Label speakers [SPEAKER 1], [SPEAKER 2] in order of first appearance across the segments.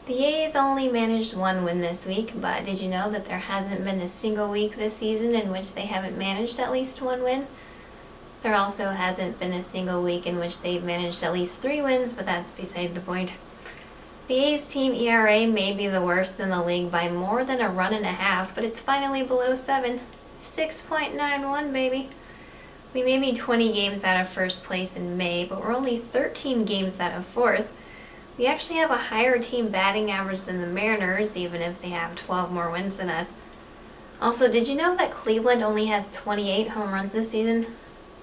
[SPEAKER 1] The A's only managed one win this week, but did you know that there hasn't been a single week this season in which they haven't managed at least one win? There also hasn't been a single week in which they've managed at least 3 wins, but that's beside the point. The A's team ERA may be the worst in the league by more than a run and a half, but it's finally below 7. 6.91, baby. We may be 20 games out of first place in May, but we're only 13 games out of 4th. We actually have a higher team batting average than the Mariners, even if they have 12 more wins than us. Also, did you know that Cleveland only has 28 home runs this season?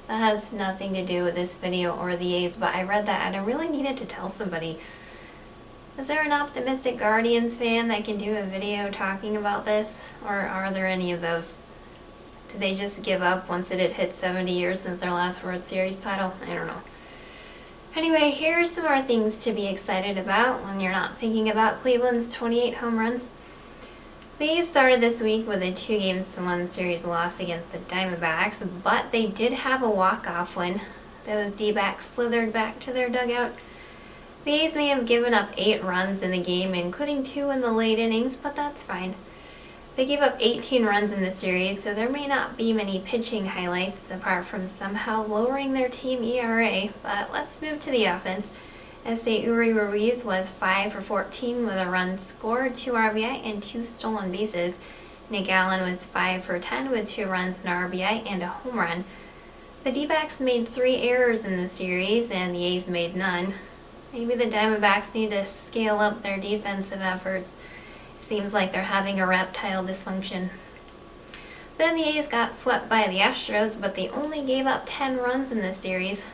[SPEAKER 1] That has nothing to do with this video or the A's, but I read that and I really needed to tell somebody. Is there an optimistic Guardians fan that can do a video talking about this? Or are there any of those? Did they just give up once it had hit 70 years since their last World Series title? I don't know. Anyway, here's some more things to be excited about when you're not thinking about Cleveland's 28 home runs. The A's started this week with a 2-1 series loss against the Diamondbacks, but they did have a walk-off win. Those D-backs slithered back to their dugout. The A's may have given up 8 runs in the game, including 2 in the late innings, but that's fine. They gave up 18 runs in the series, so there may not be many pitching highlights apart from somehow lowering their team ERA, but let's move to the offense. Uri Ruiz was 5 for 14 with a run scored, 2 RBI, and 2 stolen bases. Nick Allen was 5 for 10 with 2 runs, an RBI, and a home run. The D-backs made 3 errors in the series, and the A's made none. Maybe the Diamondbacks need to scale up their defensive efforts. Seems like they're having erectile dysfunction. Then the A's got swept by the Astros, but they only gave up 10 runs in this series.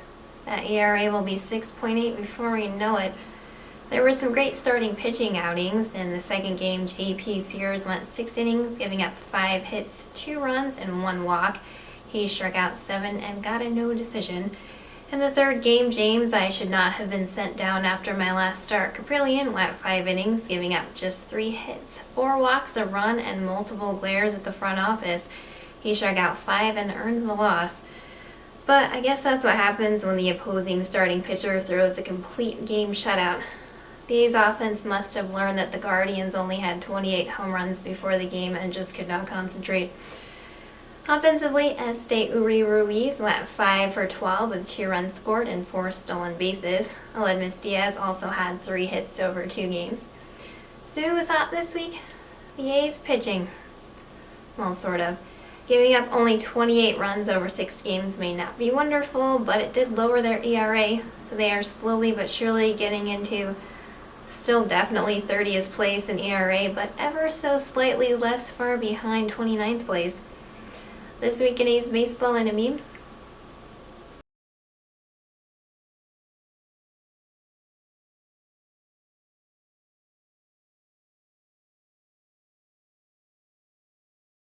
[SPEAKER 1] That ERA will be 6.8 before we know it. There were some great starting pitching outings. In the second game, J.P. Sears went 6 innings, giving up 5 hits, 2 runs, and 1 walk. He struck out 7 and got a no decision. In the third game, James, I should not have been sent down after my last start. Caprillion went 5 innings, giving up just 3 hits, 4 walks, a run, and multiple glares at the front office. He struck out 5 and earned the loss. But I guess that's what happens when the opposing starting pitcher throws a complete game shutout. The A's offense must have learned that the Guardians only had 28 home runs before the game and just could not concentrate. Offensively, Uri Ruiz went 5 for 12 with 2 runs scored and 4 stolen bases. Aledmys Diaz also had 3 hits over 2 games. So who was hot this week? The A's pitching. Well, sort of. Giving up only 28 runs over 6 games may not be wonderful, but it did lower their ERA, so they are slowly but surely getting into still definitely 30th place in ERA, but ever so slightly less far behind 29th place. This week in A's baseball and a meme.